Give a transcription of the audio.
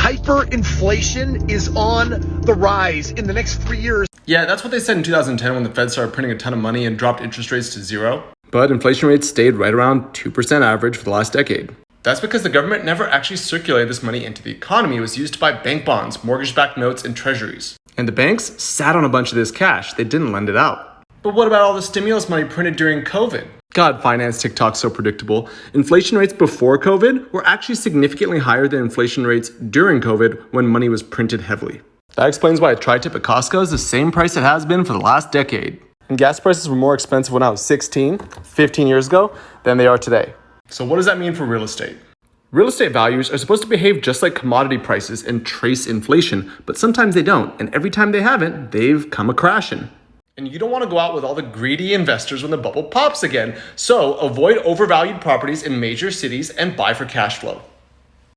hyperinflation is on the rise in the next 3 years. Yeah, that's what they said in 2010 when the Fed started printing a ton of money and dropped interest rates to zero. But inflation rates stayed right around 2% average for the last decade. That's because the government never actually circulated this money into the economy. It was used to buy bank bonds, mortgage-backed notes, and treasuries. And the banks sat on a bunch of this cash. They didn't lend it out. But what about all the stimulus money printed during COVID? God, finance TikTok's so predictable. Inflation rates before COVID were actually significantly higher than inflation rates during COVID when money was printed heavily. That explains why a tri-tip at Costco is the same price it has been for the last decade. And gas prices were more expensive when I was 15 years ago, than they are today. So what does that mean for real estate? Real estate values are supposed to behave just like commodity prices and trace inflation, but sometimes they don't, and every time they haven't, they've come a-crashing. And you don't want to go out with all the greedy investors when the bubble pops again, so avoid overvalued properties in major cities and buy for cash flow.